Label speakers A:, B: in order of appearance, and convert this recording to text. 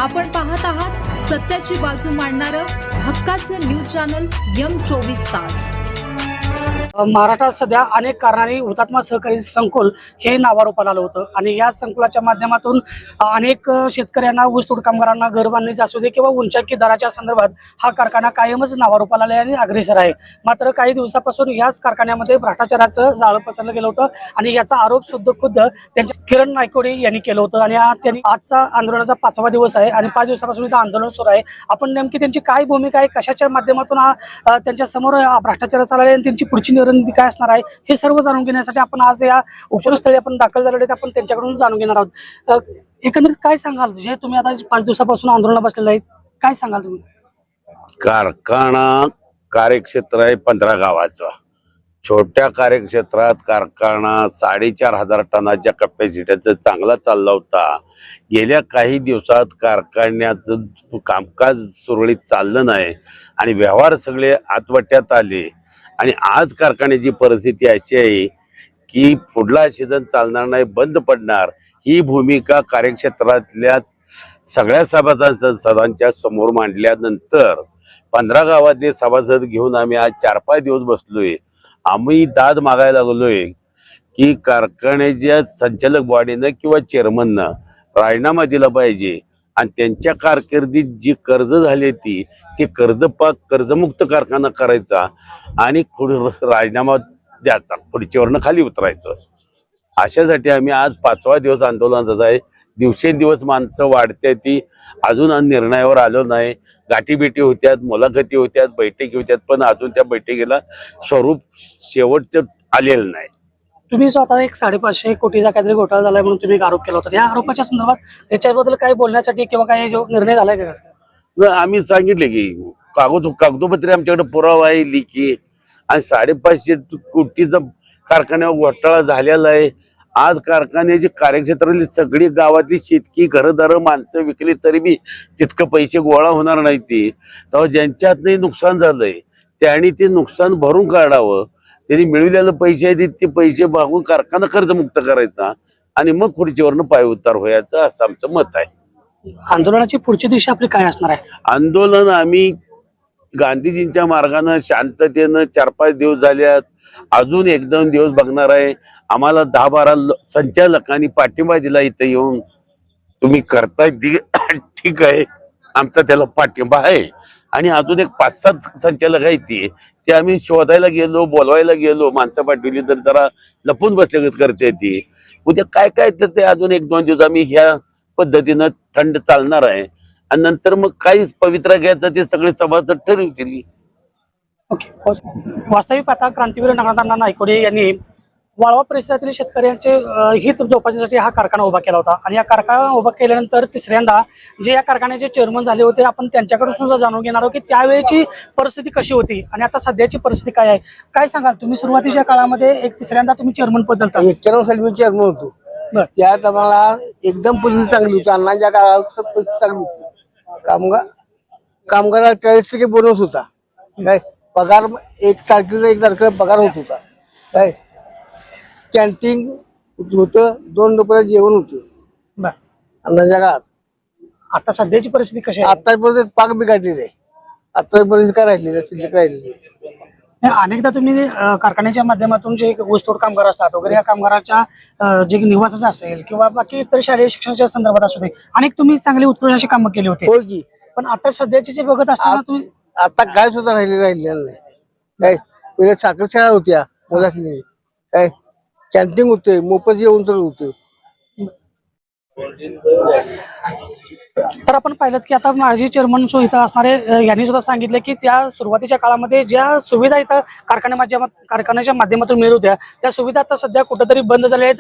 A: आपण पाहत आहात सत्याची बाजू मांडणारं हक्काचं न्यूज चॅनल M24 तास।
B: महाराष्ट्रात सध्या अनेक कारणांनी हुतात्मा सहकारी संकुल हे नावारूपाला आलं होतं आणि या संकुलाच्या माध्यमातून अनेक शेतकऱ्यांना, ऊसतोड कामगारांना घर बांधणीचे असू दे किंवा उंचाकी दराच्या संदर्भात हा कारखाना कायमच नावारूपाला आला आणि अग्रेसर आहे। मात्र काही दिवसापासून याच कारखान्यामध्ये भ्रष्टाचाराचं जाळं पसरलं गेलं होतं आणि याचा आरोप सुद्धा खुद्द त्यांच्या किरण नायकोडे यांनी केलं होतं आणि त्यांनी आजचा आंदोलनाचा 5वा दिवस आहे आणि 5 दिवसापासून इथं आंदोलन सुरू आहे। आपण नेमकी त्यांची काय भूमिका आहे, कशाच्या माध्यमातून त्यांच्या समोर भ्रष्टाचार चालला आहे आणि त्यांची पुढची रणनीती काय असणार आहे हे सर्व जाणून घेण्यासाठी आपण आज या उपस्थळी आपण दाखल झालेले आहेत। आपण त्यांच्याकडून जाणून घेणार आहोत। एकंदरीत काय सांगाल, जे तुम्ही आता 5 दिवसापासून आंदोलनाला बसलेले आहेत, काय सांगाल तुम्ही?
C: कारखाना कार्यक्षेत्र आहे 15 गावाचं। छोट्या कार्यक्षेत्रात कारखाना 4,500 टनाच्या कॅपॅसिटीचा चांगला चालला होता। गेल्या काही दिवसात कारखान्याचं कामकाज सुरळीत चाललं नाही आणि व्यवहार सगळे आतवट्यात आले आणि आज कारखान्याची परिस्थिती अशी आहे की पुढला सीझन चालणार नाही, बंद पडणार। ही भूमिका कार्यक्षेत्रातल्या सगळ्या सभासदांच्या समोर मांडल्यानंतर 15 गावातले सभासद घेऊन आम्ही आज 4-5 दिवस बसलोय। आम्ही दाद मागायला लागलोय की कारखान्याच्या संचालक बॉडीनं किंवा चेअरमननं राजीनामा दिला पाहिजे आणि त्यांच्या कारकिर्दीत जी कर्ज झाली ती कर्जमुक्त कारखाना करायचा आणि राजीनामा द्यायचा, खुर्चीवरनं खाली उतरायचं। अशासाठी आम्ही आज 5वा दिवस आंदोलनात आहे। दिवसेंदिवस माणसं वाढते, ती अजून निर्णयावर आलो नाही। गाठीभेटी होत्यात, मुलाखती होत्यात, बैठकी होत्यात, पण अजून त्या बैठकीला स्वरूप शेवटचं आलेलं नाही।
B: तुम्ही स्वतः एक 550 कोटीचा काहीतरी घोटाळा झालाय म्हणून तुम्ही एक आरोप केला होता। या आरोपाच्या संदर्भात त्याच्याबद्दल काही बोलण्यासाठी किंवा काही निर्णय झालाय का? कसं
C: आम्ही सांगितले की कागदोपत्री आमच्याकडे पुरावा आहे, लिखी, आणि 550 कोटीचा कारखान्यावर घोटाळा झालेला आहे। आज कारखान्याची कार्यक्षेत्रातली सगळी गावातली शेतकी घरदार माणसं विकली तरी बी तितकं पैसे गोळा होणार नाही। तेव्हा ज्यांच्यात नाही नुकसान झालंय त्यांनी ते नुकसान भरून काढावं। त्यांनी मिळवलेले पैसे आहेत ते पैसे भागून कारखाना कर्जमुक्त करायचा आणि मग खुर्चीवरनं पाय उतार व्हायचं, असं आमचं मत आहे।
B: आंदोलनाची पुढची दिशा आपली काय असणार आहे?
C: आंदोलन आम्ही गांधीजींच्या मार्गाने शांततेनं 4-5 दिवस झाल्यात, अजून 1-2 दिवस बघणार आहे। आम्हाला 10-12 संचालकांनी पाठिंबा दिला इथं येऊन, तुम्ही करताय ठीक आहे, आमचा त्याला पाठिंबा आहे। आणि अजून एक 5-7 संचालक आहेत ते आम्ही शोधायला गेलो, बोलवायला गेलो, माणसं पाठवली तर जरा लपून बसल्यागत करते ती। उद्या काय काय तर ते अजून 1-2 दिवस आम्ही ह्या पद्धतीनं थंड चालणार आहे आणि नंतर मग काही पवित्रा घ्यायचं ते सगळे सभासद ठरवतील।
B: ओके, वास्तविक पाहता क्रांतीवीर नागनाथ नायकोडे यांनी वाळवा परिसरातील शेतकऱ्यांचे हित जोपासण्यासाठी हा कारखाना उभा केला होता आणि या कारखाना उभा केल्यानंतर तिसऱ्यांदा जे या कारखान्याचे चेअरमन झाले होते, आपण त्यांच्याकडून सुद्धा जाणून घेणार आहोत की त्यावेळेची परिस्थिती कशी होती आणि आता सध्याची परिस्थिती काय आहे। काय सांगाल तुम्ही? सुरुवातीच्या काळामध्ये एक तिसऱ्यांदा तुम्ही चेअरमन पद झालता।
D: 91 साली मी चेअरमन होतो। त्या टायमाला एकदम परिस्थिती चांगली होती, अण्णांच्या काळात परिस्थिती चांगली होती। कामगाराला 40% बोनस होता, काय पगार 1 तारखेला पगार होत होता, काय कॅन्टीन होतं, 2 रुपयाला जेवण होतं अण्णांच्या काळात।
B: आता सध्याची परिस्थिती कशी आहे?
D: आतापर्यंत पाक बिघडलेली आहे, आता परिस्थिती काय राहिलेली आहे, शिल्लक राहिलेली आहे।
B: अनेकदा तुम्ही कारखान्याच्या माध्यमातून जे ऊसतोड कामगार असतात वगैरे, या कामगाराच्या जे निवासाचं असेल किंवा बाकी इतर शालेय शिक्षणाच्या संदर्भात असू दे, अनेक तुम्ही चांगली उत्कृष्ट अशी कामं केली होती।
D: हो की,
B: पण आता सध्याचे जे बघत असताना तुम्ही
D: आता काय सुद्धा राहिलेलं नाही। काय पहिले साखर शाळा होत्या मुलांनी, काय कॅन्टीन होते, मोफत जेवण सगळं होतं।
B: तर आपण पाहिलं की आता माजी चेअरमन इथं असणारे यांनी सुद्धा सांगितलं की त्या सुरुवातीच्या काळामध्ये ज्या सुविधा इथं कारखान्याच्या माध्यमातून मिळत होत्या त्या सुविधा आता सध्या कुठेतरी बंद झाल्या आहेत